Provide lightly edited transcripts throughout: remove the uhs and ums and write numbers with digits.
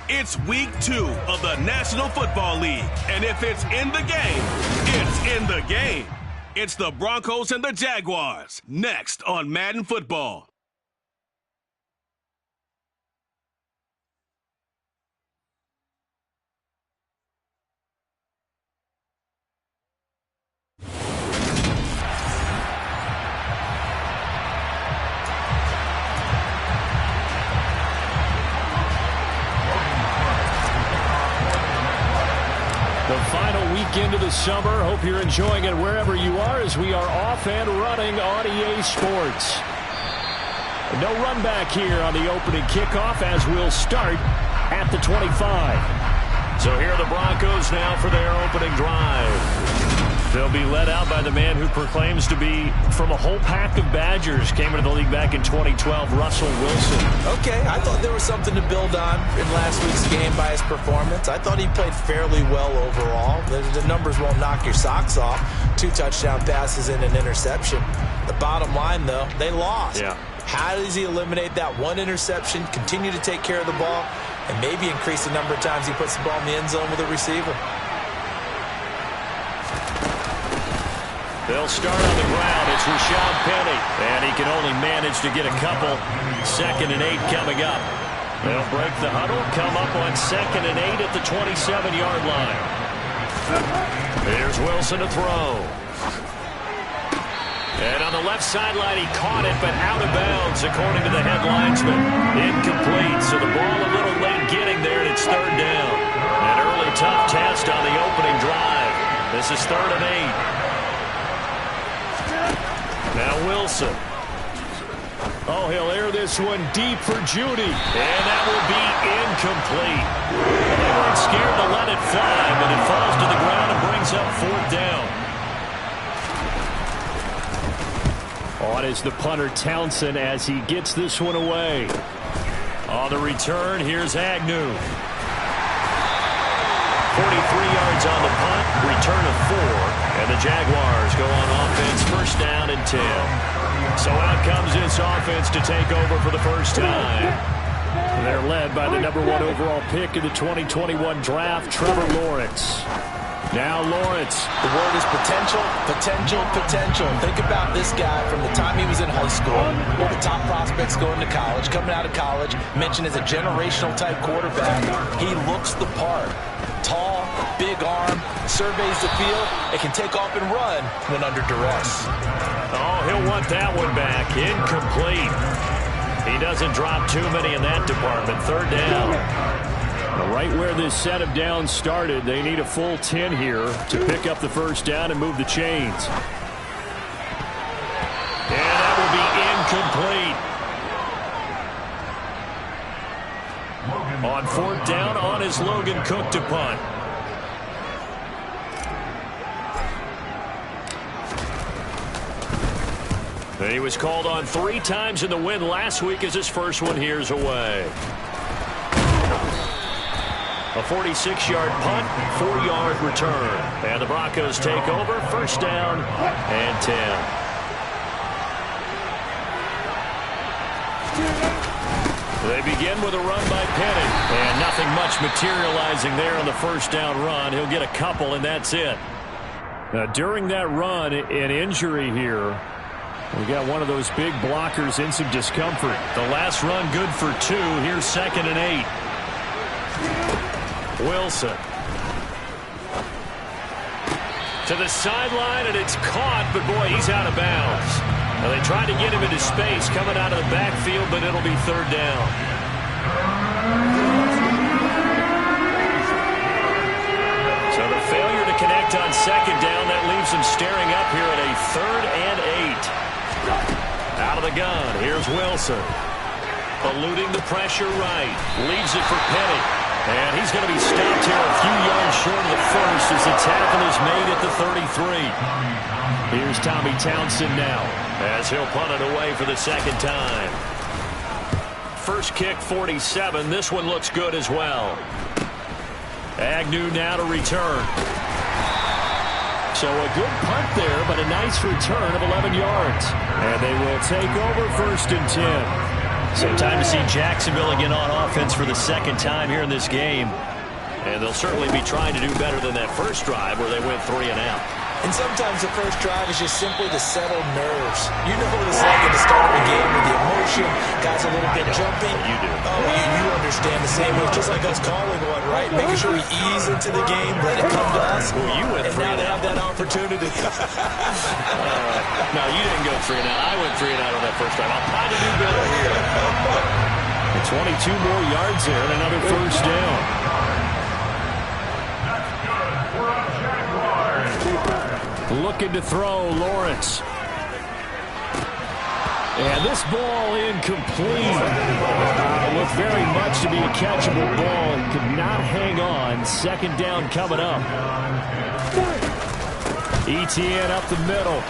It's week 2 of the National Football League. And if it's in the game, it's in the game. It's the Broncos and the Jaguars. Next on Madden Football. The final weekend of the summer. Hope you're enjoying it wherever you are as we are off and running on EA Sports. No run back here on the opening kickoff as we'll start at the 25. So here are the Broncos now for their opening drive. They'll be led out by the man who proclaims to be from a whole pack of Badgers. Came into the league back in 2012, Russell Wilson. Okay, I thought there was something to build on in last week's game by his performance. I thought he played fairly well overall. The numbers won't knock your socks off. 2 touchdown passes and an interception. The bottom line, though, they lost. Yeah. How does he eliminate that one interception, continue to take care of the ball, and maybe increase the number of times he puts the ball in the end zone with a receiver? They'll start on the ground. It's Rashad Penny. And he can only manage to get a couple. 2nd and 8 coming up. They'll break the huddle, come up on 2nd and 8 at the 27-yard line. Here's Wilson to throw. And on the left sideline, he caught it, but out of bounds, according to the head linesman. Incomplete, so the ball a little late getting there, and it's 3rd down. An early tough test on the opening drive. This is 3rd and 8. Now Wilson. Oh, he'll air this one deep for Judy. And that will be incomplete. They weren't scared to let it fly, but it falls to the ground and brings up 4th down. On is the punter Townsend as he gets this one away. On the return, here's Agnew. 43 yards on the punt, return of 4. And the Jaguars go on offense, 1st down and 10. So out comes this offense to take over for the first time. They're led by the #1 overall pick in the 2021 draft, Trevor Lawrence. Now Lawrence. The word is potential, potential, potential. Think about this guy from the time he was in high school. One of the top prospects going to college, coming out of college, mentioned as a generational type quarterback. He looks the part. Tall, big arm, surveys the field, and can take off and run when under duress. Oh, he'll want that one back. Incomplete. He doesn't drop too many in that department. 3rd down. Right where this set of downs started, they need a full 10 here to pick up the 1st down and move the chains. And that will be incomplete. On 4th down, on is Logan Cook to punt. He was called on 3 times in the win last week as his first one here's away. A 46-yard punt, 4-yard return. And the Broncos take over, 1st down and 10. They begin with a run by Penny. And nothing much materializing there on the 1st down run. He'll get a couple, and that's it. Now, during that run, an injury here. We got one of those big blockers in some discomfort. The last run good for 2. Here's 2nd and 8. Wilson. To the sideline, and it's caught, but boy, he's out of bounds. Now, they tried to get him into space coming out of the backfield, but it'll be 3rd down. So the failure to connect on 2nd down, that leaves him staring up here at a 3rd and 8. Out of the gun, here's Wilson. Eluding the pressure right. Leaves it for Penny. And he's going to be stopped here a few yards short of the 1st as the tackle is made at the 33. Here's Tommy Townsend now, as he'll punt it away for the 2nd time. First kick, 47. This one looks good as well. Agnew now to return. So a good punt there, but a nice return of 11 yards. And they will take over 1st and 10. So time to see Jacksonville again on offense for the second time here in this game. And they'll certainly be trying to do better than that first drive where they went 3 and out. And sometimes the first drive is just simply to settle nerves. You know what it's like at the start of a game with the emotion, guys a little bit jumpy. You do. Oh, you understand the same way. It's just like us calling one, right? Making sure we ease into the game, let it come to us. Well, you went 3 and now and they out. have that opportunity. No, you didn't go 3 and out. I went 3 and out on that first drive. I'll try to do better here. And 22 more yards there and another first down. Looking to throw, Lawrence. And this ball incomplete. Looked very much to be a catchable ball. Could not hang on. Second down coming up. ETN up the middle.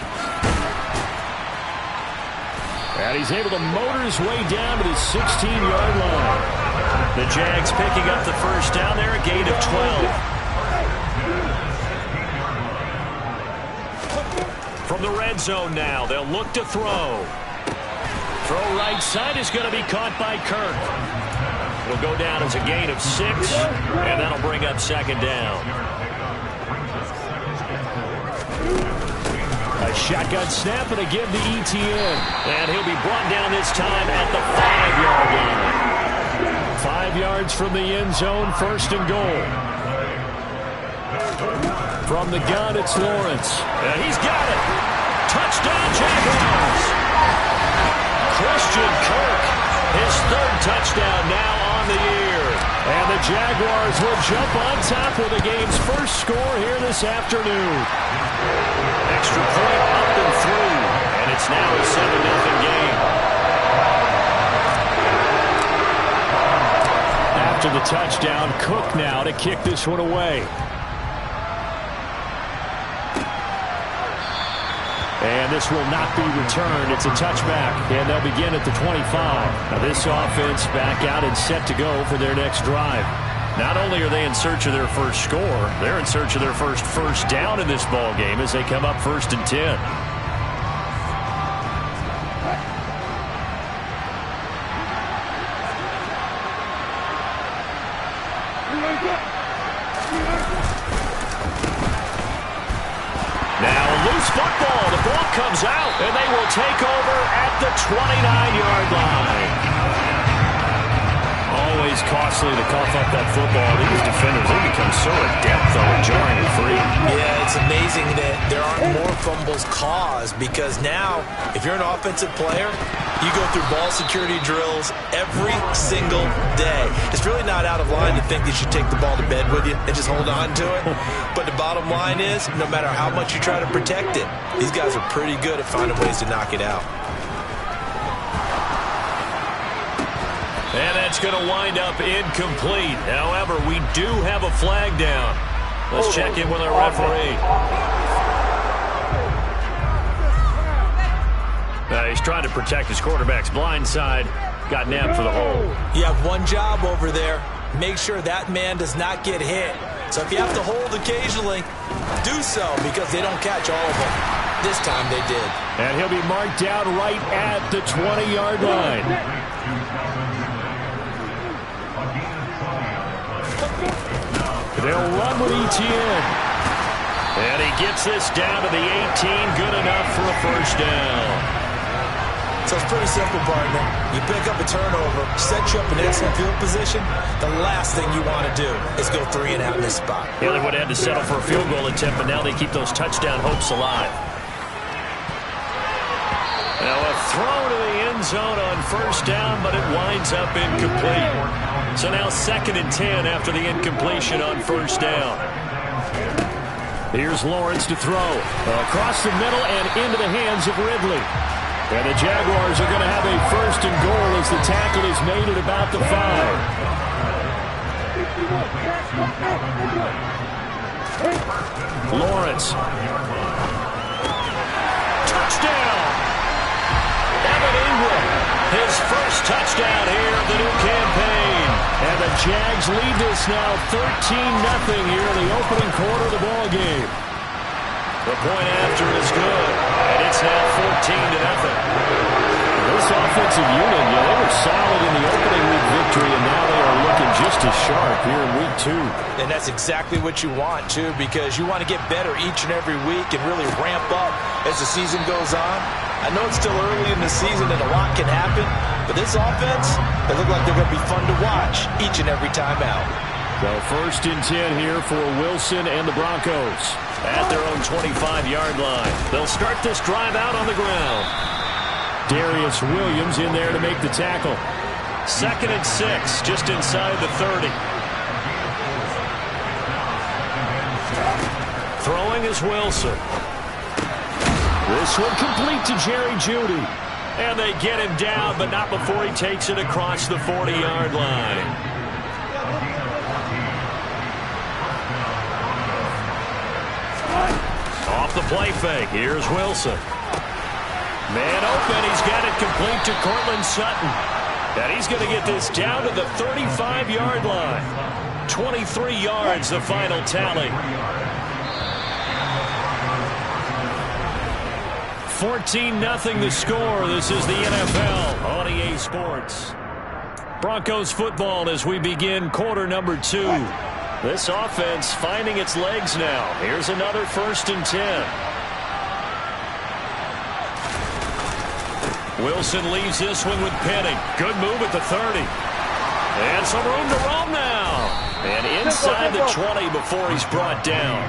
And he's able to motor his way down to the 16-yard line. The Jags picking up the first down there, a gain of 12. From the red zone now, they'll look to throw. Throw right side is going to be caught by Kirk. It'll go down as a gain of 6, and that'll bring up second down. A shotgun snap and a give to ETN. And he'll be brought down this time at the 5-yard line. 5 yards from the end zone, first and goal. From the gun, it's Lawrence. And he's got it. Touchdown, Jaguars. Christian Kirk, his 3rd touchdown now on the year. And the Jaguars will jump on top with the game's first score here this afternoon. Extra point up and through. And it's now a 7-0 game. After the touchdown, Cook now to kick this one away. And this will not be returned. It's a touchback, and they'll begin at the 25. Now this offense back out and set to go for their next drive. Not only are they in search of their first score, they're in search of their first down in this ball game as they come up 1st and 10. Now a loose football. The ball comes out, and they will take over at the 29-yard line. Always costly to cough up that football. These defenders, they become so adept, though, at jarring it free. Yeah, it's amazing that there aren't more fumbles caused because now, if you're an offensive player, you go through ball security drills every single day. It's really not out of line to think that you take the ball to bed with you and just hold on to it. But the bottom line is, no matter how much you try to protect it, these guys are pretty good at finding ways to knock it out. And that's going to wind up incomplete. However, we do have a flag down. Let's check in with our referee. He's trying to protect his quarterback's blind side. Got nabbed for the hole. You have one job over there. Make sure that man does not get hit. So if you have to hold occasionally, do so because they don't catch all of them. This time they did. And he'll be marked down right at the 20-yard line. They'll run with ETN. And he gets this down to the 18. Good enough for a first down. So it's pretty simple, partner. You pick up a turnover, set you up in excellent field position. The last thing you want to do is go 3 and out in this spot. Yeah, they would have had to settle for a field goal attempt, but now they keep those touchdown hopes alive. Now a throw to the end zone on first down, but it winds up incomplete. So now 2nd and 10 after the incompletion on first down. Here's Lawrence to throw. Across the middle and into the hands of Ridley. And the Jaguars are going to have a first and goal as the tackle is made at about the 5. Lawrence. Touchdown! Evan Ingram, his first touchdown here of the new campaign. And the Jags lead this now 13-0 here in the opening quarter of the ball game. The point after is good, and it's now 14-0. This offensive unit, they were solid in the opening week victory, and now they are looking just as sharp here in week 2. And that's exactly what you want, too, because you want to get better each and every week and really ramp up as the season goes on. I know it's still early in the season and a lot can happen, but this offense, they look like they're going to be fun to watch each and every time out. So 1st and 10 here for Wilson and the Broncos. At their own 25-yard line. They'll start this drive out on the ground. Darius Williams in there to make the tackle. 2nd and 6, just inside the 30. Throwing is Wilson. This one complete to Jerry Jeudy. And they get him down, but not before he takes it across the 40-yard line. Off the play fake, here's Wilson. Man open, he's got it complete to Cortland Sutton. And he's going to get this down to the 35-yard line. 23 yards, the final tally. 14-0 the score. This is the NFL on EA Sports. Broncos football as we begin quarter number 2. This offense finding its legs now. Here's another 1st and 10. Wilson leaves this one with Penning. Good move at the 30. And some room to roam now. And inside the 20 before he's brought down.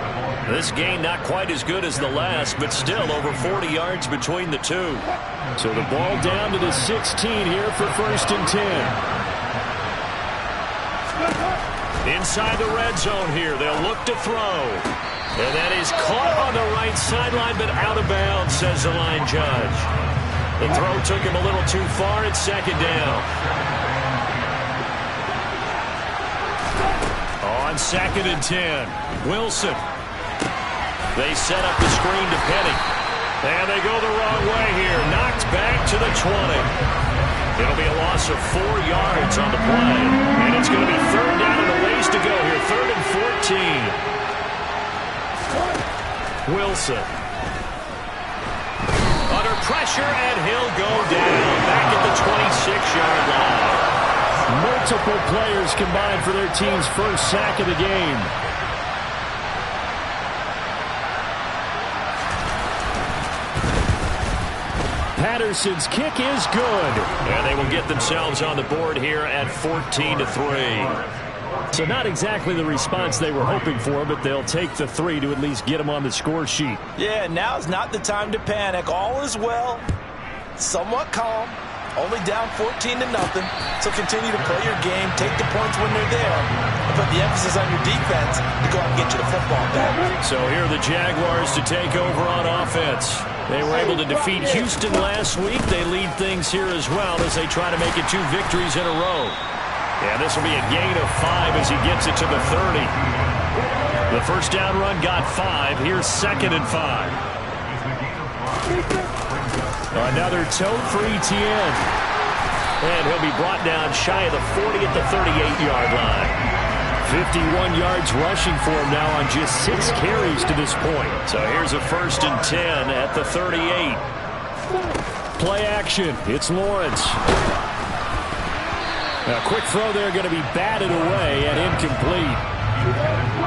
This game not quite as good as the last, but still over 40 yards between the two. So the ball down to the 16 here for 1st and 10. Inside the red zone here, they'll look to throw. And that is caught on the right sideline, but out of bounds, says the line judge. The throw took him a little too far. It's 2nd down. On 2nd and 10, Wilson. They set up the screen to Penning. And they go the wrong way here. Knocked back to the 20. It'll be a loss of 4 yards on the play. And it's going to be 3rd down and a ways to go here. 3rd and 14. Wilson. Under pressure, and he'll go down. Back at the 26-yard line. Multiple players combined for their team's first sack of the game. Patterson's kick is good. And they will get themselves on the board here at 14-3. So not exactly the response they were hoping for, but they'll take the 3 to at least get them on the score sheet. Yeah, now's not the time to panic. All is well. Somewhat calm. Only down 14-0. So continue to play your game. Take the points when they're there. And put the emphasis on your defense to go out and get you the football back. So here are the Jaguars to take over on offense. They were able to defeat Houston last week. They lead things here as well as they try to make it 2 victories in a row. And this will be a gain of 5 as he gets it to the 30. The first down run got 5. Here's 2nd and 5. Another toe for ETN. And he'll be brought down shy of the 40 at the 38-yard line. 51 yards rushing for him now on just 6 carries to this point. So here's a 1st and 10 at the 38. Play action. It's Lawrence. A quick throw there going to be batted away and incomplete.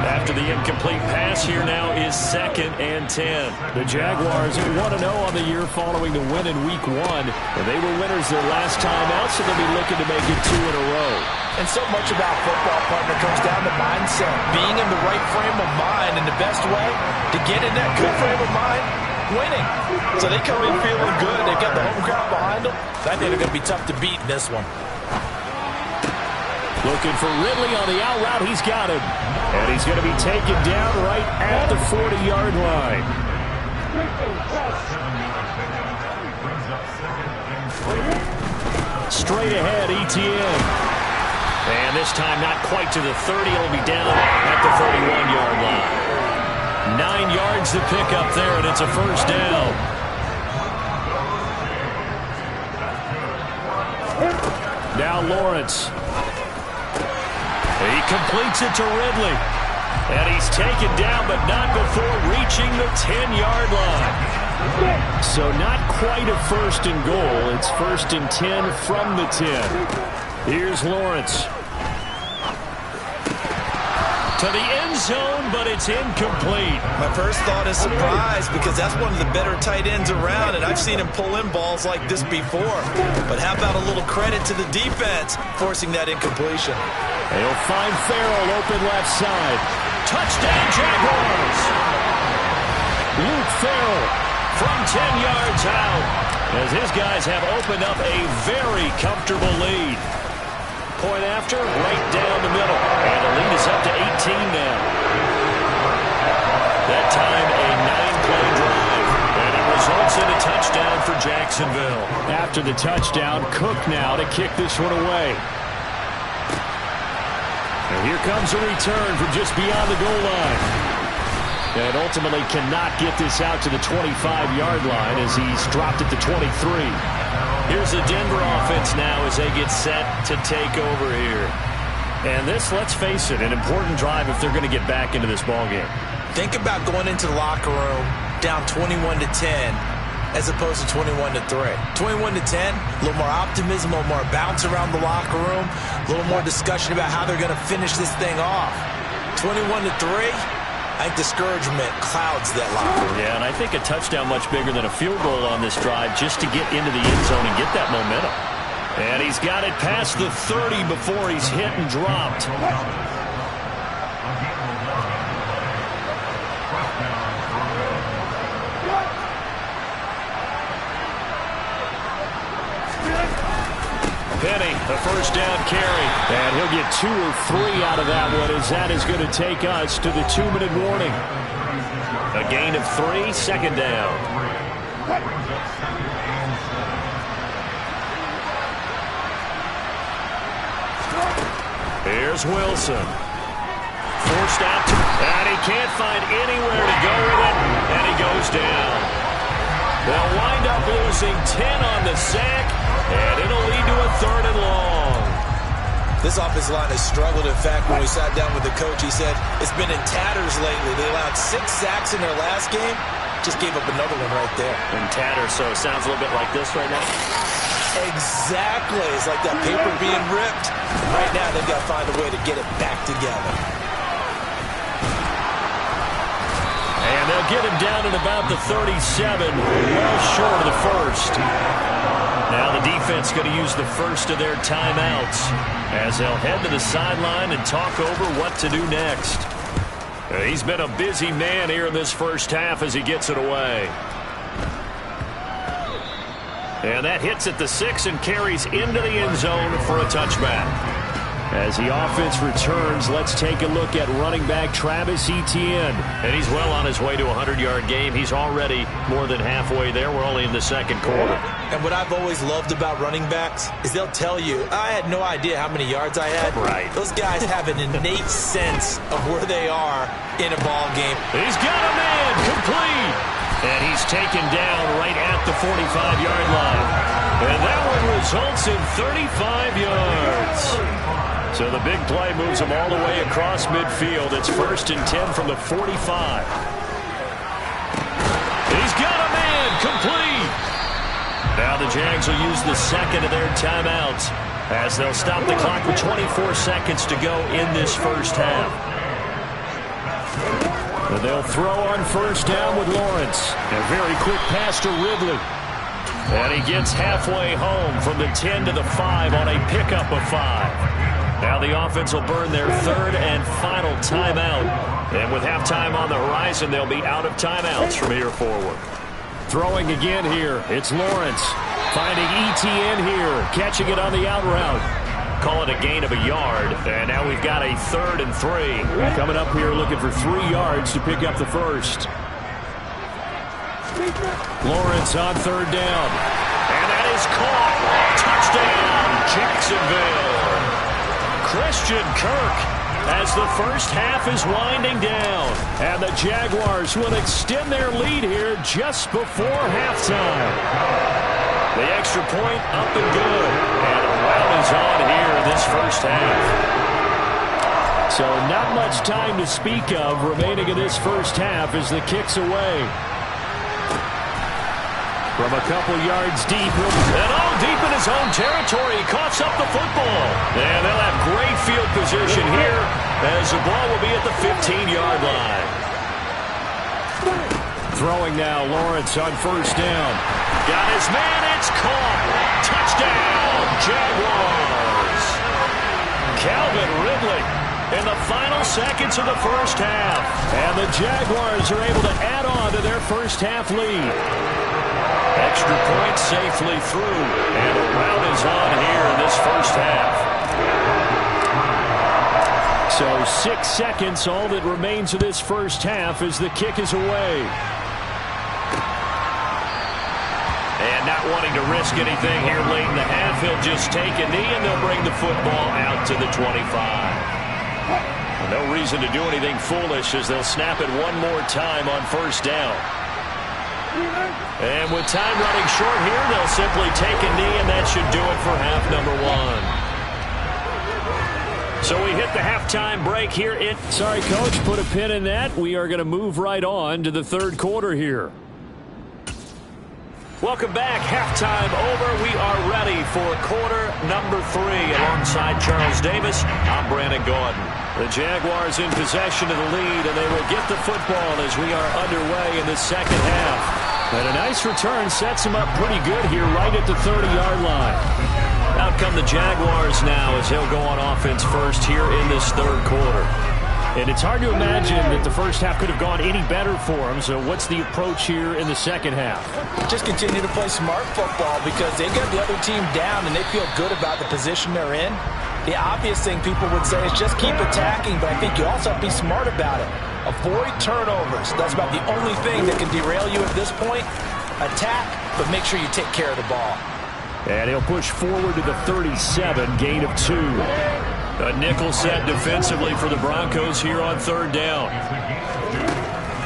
After the incomplete pass, here now is 2nd and 10. The Jaguars 1-0 on the year following the win in Week 1. And they were winners their last time out, so they'll be looking to make it 2 in a row. And so much about football, partner, comes down to mindset. Being in the right frame of mind, and the best way to get in that good frame of mind, winning. So they come in feeling good. They've got the home crowd behind them. I think they're going to be tough to beat in this one. Looking for Ridley on the out route. He's got him. And he's going to be taken down right at the 40-yard line. Straight ahead, ETN. And this time not quite to the 30. It'll be down at the 31-yard line. 9 yards to pick up there, and it's a first down. Now Lawrence. He completes it to Ridley. And he's taken down, but not before reaching the 10-yard line. So not quite a first and goal. It's first and 10 from the 10. Here's Lawrence. To the end zone, but it's incomplete. My first thought is surprise because that's one of the better tight ends around, and I've seen him pull in balls like this before. But how about a little credit to the defense forcing that incompletion? They'll find Farrell open left side. Touchdown, Jaguars! Luke Farrell from 10 yards out as his guys have opened up a very comfortable lead. Point after, right down the middle. And the lead is up to 18 now. That time, a 9-play drive. And it results in a touchdown for Jacksonville. After the touchdown, Cook now to kick this one away. And here comes a return from just beyond the goal line. And ultimately cannot get this out to the 25-yard line as he's dropped it to 23. Here's the Denver offense now as they get set to take over here. And this, let's face it, an important drive if they're going to get back into this ballgame. Think about going into the locker room down 21-10 as opposed to 21-3. 21-10, a little more optimism, a little more bounce around the locker room, a little more discussion about how they're going to finish this thing off. 21-3. I think discouragement clouds that locker room. Yeah, and I think a touchdown much bigger than a field goal on this drive just to get into the end zone and get that momentum. And he's got it past the 30 before he's hit and dropped. Penny, the first down carry. And he'll get 2 or 3 out of that one as that is going to take us to the 2-minute warning. A gain of 3, second down. Here's Wilson. Forced out to, and he can't find anywhere to go with it, and he goes down. They'll wind up losing 10 on the sack, and it'll lead to a 3rd and long. This offensive line has struggled. In fact, when we sat down with the coach, he said it's been in tatters lately. They allowed 6 sacks in their last game. Just gave up another one right there. In tatters, so it sounds a little bit like this right now. Exactly. It's like that paper being ripped. Right now, they've got to find a way to get it back together. And they'll get him down at about the 37, well short of the first. Now the defense going to use the first of their timeouts as they'll head to the sideline and talk over what to do next. He's been a busy man here in this first half as he gets it away. And that hits at the 6 and carries into the end zone for a touchback. As the offense returns, let's take a look at running back Travis Etienne. And he's well on his way to a 100-yard game. He's already more than halfway there. We're only in the second quarter. And what I've always loved about running backs is they'll tell you, I had no idea how many yards I had. Right. Those guys have an innate sense of where they are in a ball game. He's got a man complete. And he's taken down right at the 45-yard line. And that one results in 35 yards. So the big play moves him all the way across midfield. It's 1st and 10 from the 45. He's got a man complete. Now the Jags will use the second of their timeouts as they'll stop the clock with 24 seconds to go in this first half. And they'll throw on first down with Lawrence. A very quick pass to Ridley. And he gets halfway home from the 10 to the 5 on a pickup of 5. Now the offense will burn their 3rd and final timeout. And with halftime on the horizon, they'll be out of timeouts from here forward. Throwing again here, it's Lawrence. Finding Etienne here, catching it on the out route. Call it a gain of a yard. And now we've got a 3rd and 3. Coming up here looking for 3 yards to pick up the first. Lawrence on 3rd down. And that is caught. Touchdown, Jacksonville. Christian Kirk as the first half is winding down. And the Jaguars will extend their lead here just before halftime. The extra point up and good. And a round is on here in this first half. So not much time to speak of remaining in this first half as the kick's away. From a couple yards deep. And all deep in his own territory. He coughs up the football. And they'll have great field position here as the ball will be at the 15-yard line. Throwing now, Lawrence on first down. Got his man, it's caught. Touchdown, Jaguars. Calvin Ridley in the final seconds of the first half. And the Jaguars are able to add on to their first half lead. Extra point safely through. And a rout is on here in this first half. So 6 seconds, all that remains of this first half as the kick is away. And not wanting to risk anything here late in the half, he'll just take a knee and they'll bring the football out to the 25. No reason to do anything foolish as they'll snap it one more time on first down. And with time running short here, they'll simply take a knee, and that should do it for half number one. So we hit the halftime break here. Sorry, Coach, put a pin in that. We are going to move right on to the third quarter here. Welcome back. Halftime over. We are ready for quarter number 3. Alongside Charles Davis, I'm Brandon Gordon. The Jaguars in possession of the lead, and they will get the football as we are underway in the second half. And a nice return sets them up pretty good here right at the 30-yard line. Out come the Jaguars now as he'll go on offense first here in this third quarter. And it's hard to imagine that the first half could have gone any better for them. So what's the approach here in the second half? Just continue to play smart football because they got the other team down and they feel good about the position they're in. The obvious thing people would say is just keep attacking, but I think you also have to be smart about it. Avoid turnovers. That's about the only thing that can derail you at this point. Attack, but make sure you take care of the ball. And he'll push forward to the 37, gain of 2. A nickel set defensively for the Broncos here on third down.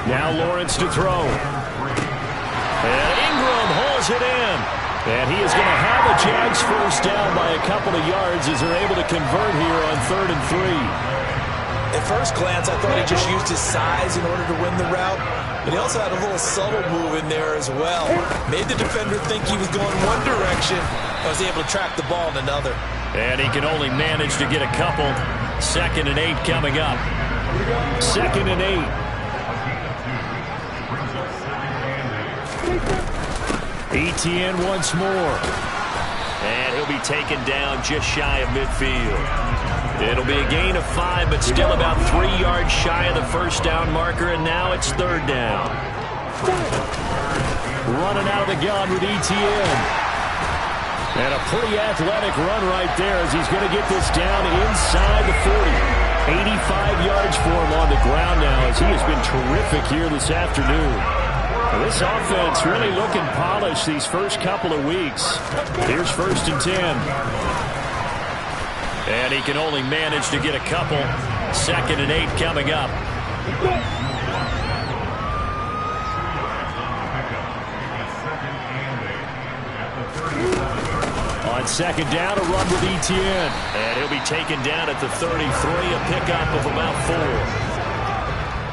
Now Lawrence to throw. And Ingram hauls it in. And he is going to have a Jags first down by a couple of yards as they're able to convert here on 3rd and 3. At first glance, I thought he just used his size in order to win the route. But he also had a little subtle move in there as well. Made the defender think he was going one direction. I was able to track the ball in another. And he can only manage to get a couple. 2nd and 8 coming up. 2nd and 8. Etienne once more. And he'll be taken down just shy of midfield. It'll be a gain of 5, but still about 3 yards shy of the first down marker, and now it's 3rd down. Running out of the gun with Etienne. And a pretty athletic run right there as he's going to get this down inside the 40. 85 yards for him on the ground now as he has been terrific here this afternoon. This offense really looking polished these first couple of weeks. Here's 1st and 10. And he can only manage to get a couple. 2nd and 8 coming up. On 2nd down, a run with Etienne. And he'll be taken down at the 33, a pickup of about 4.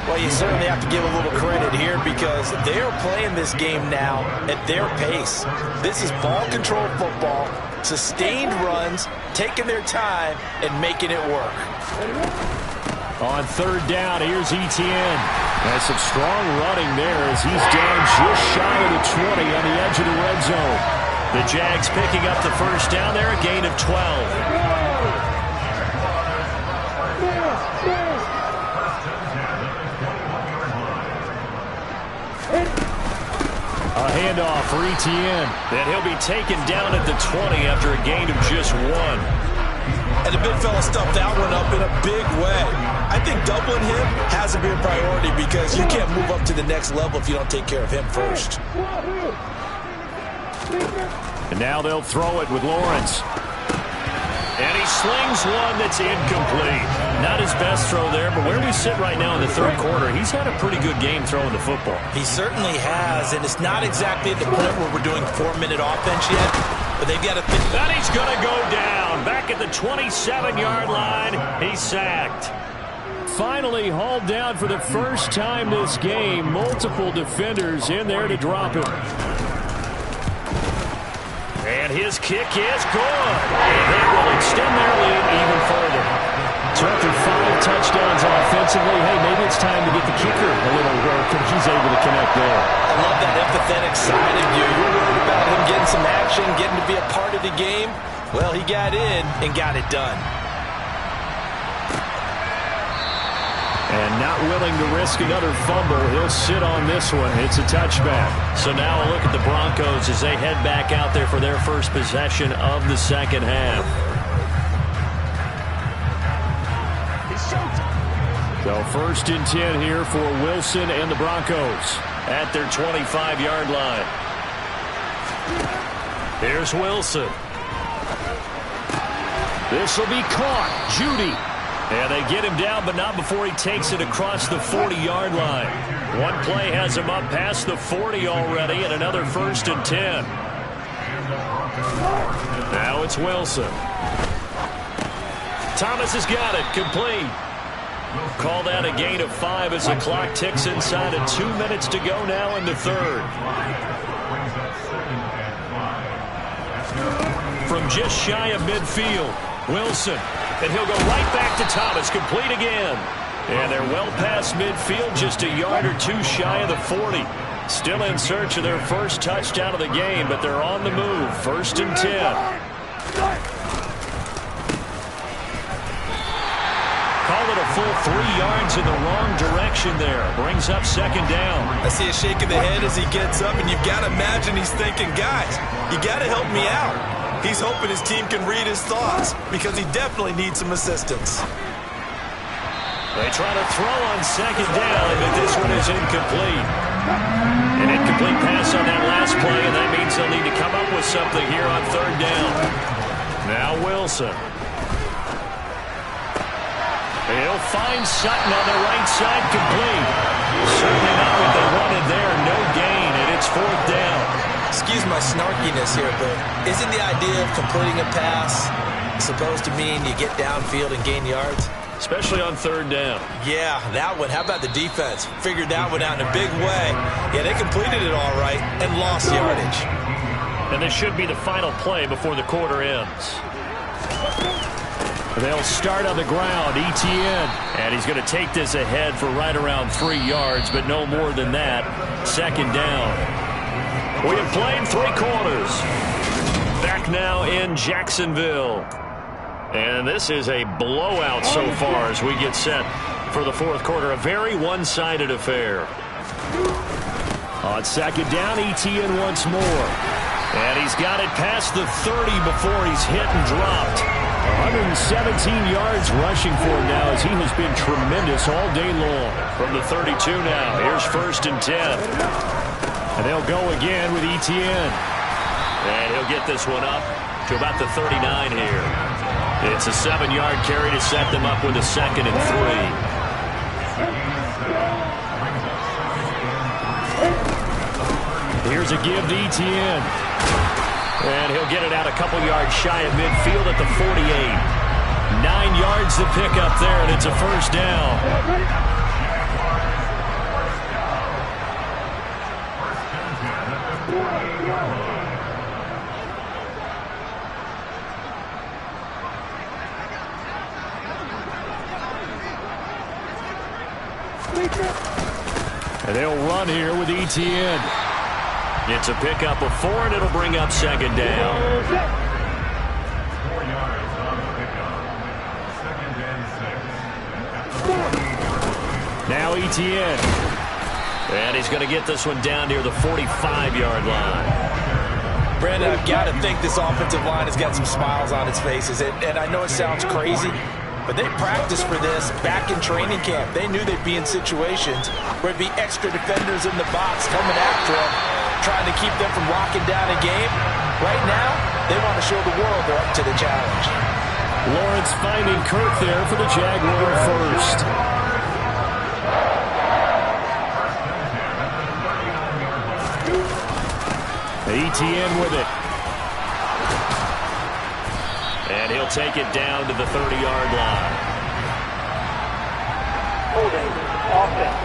Well, you certainly have to give a little credit here because they're playing this game now at their pace. This is ball control football, sustained runs, taking their time, and making it work. On 3rd down, here's Etienne. Has some strong running there as he's down just shy of the 20 on the edge of the red zone. The Jags picking up the first down there, a gain of 12. A handoff for Etienne. And he'll be taken down at the 20 after a gain of just 1. And the big fella stuffed that one up in a big way. I think doubling him has to be a priority because you can't move up to the next level if you don't take care of him first. And now they'll throw it with Lawrence. And he slings one that's incomplete. Not his best throw there, but where we sit right now in the third quarter, he's had a pretty good game throwing the football. He certainly has, and it's not exactly at the point where we're doing 4-minute offense yet, but they've got to think. And he's going to go down. Back at the 27-yard line, he's sacked. finally hauled down for the first time this game. Multiple defenders in there to drop him. And his kick is good. And they will extend their lead even further. So after 5 touchdowns offensively, hey, maybe it's time to get the kicker a little work, and he's able to connect there. I love that empathetic side of you. You're worried about him getting some action, getting to be a part of the game. Well, he got in and got it done. And not willing to risk another fumble, he'll sit on this one. It's a touchback. So now a look at the Broncos as they head back out there for their first possession of the second half. So 1st and 10 here for Wilson and the Broncos at their 25-yard line. Here's Wilson. This will be caught. Judy. And they get him down, but not before he takes it across the 40-yard line. One play has him up past the 40 already, and another 1st and 10. Now it's Wilson. Thomas has got it. Complete. Call that a gain of 5 as the clock ticks inside of 2 minutes to go now in the third. From just shy of midfield, Wilson. And he'll go right back to Thomas, complete again. And they're well past midfield, just a yard or 2 shy of the 40. Still in search of their first touchdown of the game, but they're on the move. 1st and 10. Call it a full 3 yards in the wrong direction there. Brings up 2nd down. I see a shake of the head as he gets up, and you've got to imagine he's thinking, guys, you got to help me out. He's hoping his team can read his thoughts because he definitely needs some assistance. They try to throw on 2nd down, but this one is incomplete. An incomplete pass on that last play, and that means they'll need to come up with something here on 3rd down. Now Wilson. He'll find Sutton on the right side, complete. Certainly not what they wanted there. No gain, and it's 4th down. Excuse my snarkiness here, but isn't the idea of completing a pass supposed to mean you get downfield and gain yards? Especially on 3rd down. Yeah, that one. How about the defense? Figured that one out in a big way. Yeah, they completed it all right and lost yardage. And this should be the final play before the quarter ends. They'll start on the ground, ETN. And he's going to take this ahead for right around 3 yards, but no more than that. 2nd down. We have played 3 quarters. Back now in Jacksonville. And this is a blowout so far as we get set for the 4th quarter. A very one-sided affair. On 2nd down, ETN once more. And he's got it past the 30 before he's hit and dropped. 117 yards rushing for him now as he has been tremendous all day long. From the 32 now. Here's 1st and 10. And they'll go again with ETN. And he'll get this one up to about the 39 here. It's a 7-yard carry to set them up with a 2nd and 3. Here's a give to ETN. And he'll get it out a couple yards shy of midfield at the 48. 9 yards to pick up there, and it's a 1st down. And they'll run here with ETN. It's a pickup of 4, and it'll bring up 2nd down. Now ETN. And he's going to get this one down near the 45-yard line. Brandon, I've got to think this offensive line has got some smiles on its faces. And I know it sounds crazy, but they practiced for this back in training camp. They knew they'd be in situations where it'd be extra defenders in the box coming after them, trying to keep them from locking down a game. Right now, they want to show the world they're up to the challenge. Lawrence finding Kirk there for the Jaguar first. ETN with it. And he'll take it down to the 30-yard line. holding offense.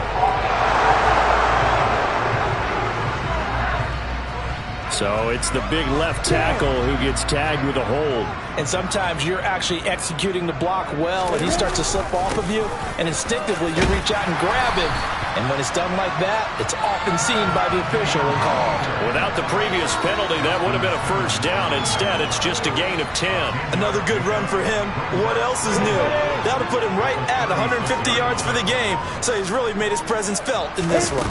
So it's the big left tackle who gets tagged with a hold. And sometimes you're actually executing the block well, and he starts to slip off of you, and instinctively you reach out and grab him. And when it's done like that, it's often seen by the official and called. Without the previous penalty, that would have been a first down. Instead, it's just a gain of 10. Another good run for him. What else is new? That'll put him right at 150 yards for the game, so he's really made his presence felt in this one.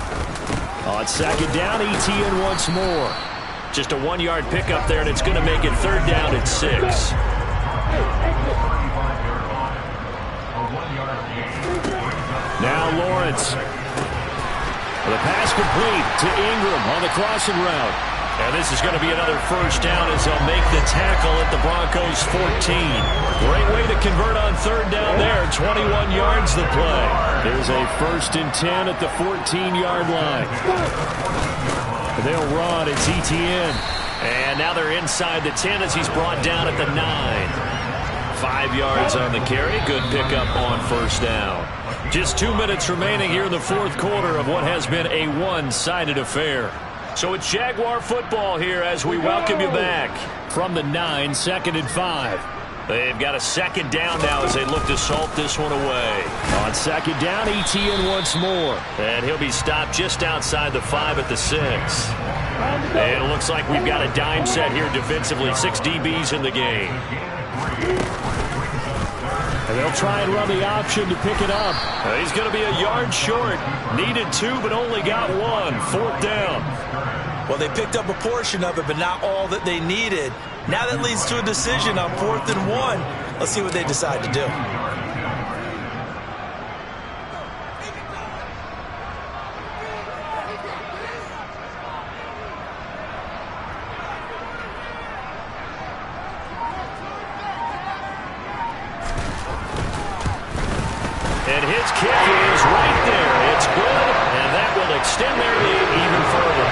On second down, ETN once more. Just a 1-yard pickup there, and it's going to make it third down at 6. Now Lawrence. The pass complete to Ingram on the crossing route. And this is going to be another first down as they'll make the tackle at the Broncos 14. Great way to convert on third down there. 21 yards the play. There's a 1st and 10 at the 14-yard line. They'll run. It's ETN. And now they're inside the 10 as he's brought down at the 9. 5 yards on the carry. Good pickup on first down. Just 2 minutes remaining here in the fourth quarter of what has been a one-sided affair. So it's Jaguar football here as we welcome you back. From the 9, 2nd and 5. They've got a second down now as they look to salt this one away. On second down, ETN once more. And he'll be stopped just outside the 5 at the 6. And it looks like we've got a dime set here defensively. 6 DBs in the game. And they'll try and run the option to pick it up. He's going to be a yard short. Needed 2, but only got 1. 4th down. Well, they picked up a portion of it, but not all that they needed. Now that leads to a decision on 4th and 1. Let's see what they decide to do. And his kick is right there. It's good, and that will extend their lead even further.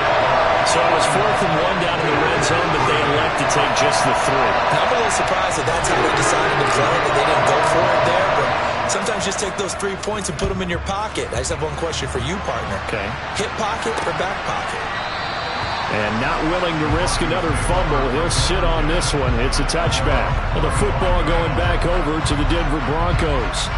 So it was 4th and 1 down in the red zone, but they elect to take just the 3. I'm a little surprised that that's how they decided to play, that they didn't go for it there, but sometimes just take those 3 points and put them in your pocket. I just have one question for you, partner. Okay. Hip pocket or back pocket? And not willing to risk another fumble, he'll sit on this one. It's a touchback. Well, the football going back over to the Denver Broncos.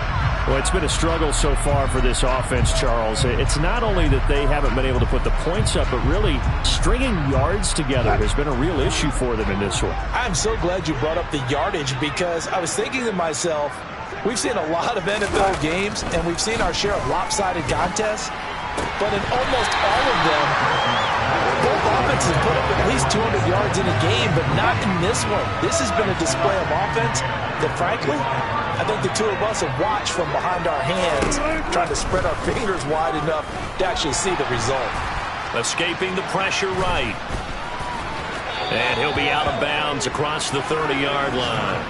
Well, it's been a struggle so far for this offense, Charles. It's not only that they haven't been able to put the points up, but really stringing yards together has been a real issue for them in this one. I'm so glad you brought up the yardage because I was thinking to myself, we've seen a lot of NFL games, and we've seen our share of lopsided contests, but in almost all of them, both offenses put up at least 200 yards in a game, but not in this one. This has been a display of offense that, frankly, I think the two of us have watched from behind our hands, trying to spread our fingers wide enough to actually see the result. Escaping the pressure right. And he'll be out of bounds across the 30-yard line.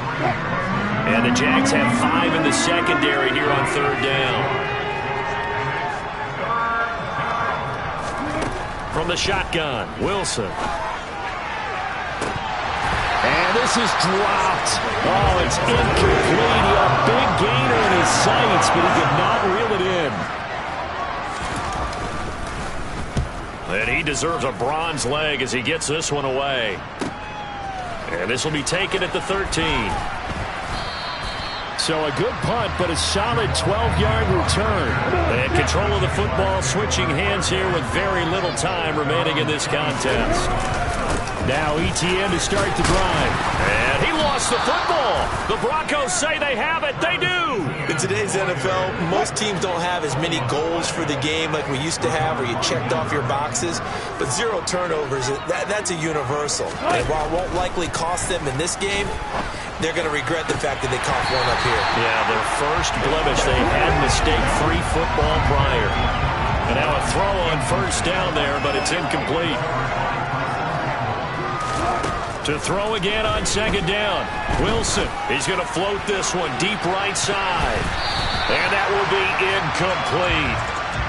And the Jags have 5 in the secondary here on third down. From the shotgun, Wilson. And this is dropped. Oh, it's incomplete. A big gainer in his sights, but he could not reel it in. And he deserves a bronze leg as he gets this one away. And this will be taken at the 13. So a good punt, but a solid 12-yard return. And control of the football switching hands here with very little time remaining in this contest. Now ETN to start the drive. And he lost the football. The Broncos say they have it. They do. In today's NFL, most teams don't have as many goals for the game like we used to have where you checked off your boxes. But 0 turnovers, that's a universal. And while it won't likely cost them in this game, they're going to regret the fact that they coughed one up here. Yeah, their first blemish. They had mistake-free football prior. And now a throw on first down there, but it's incomplete. To throw again on second down. Wilson, he's going to float this one deep right side. And that will be incomplete.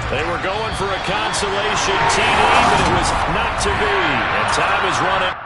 They were going for a consolation TD, but it was not to be. And time is running.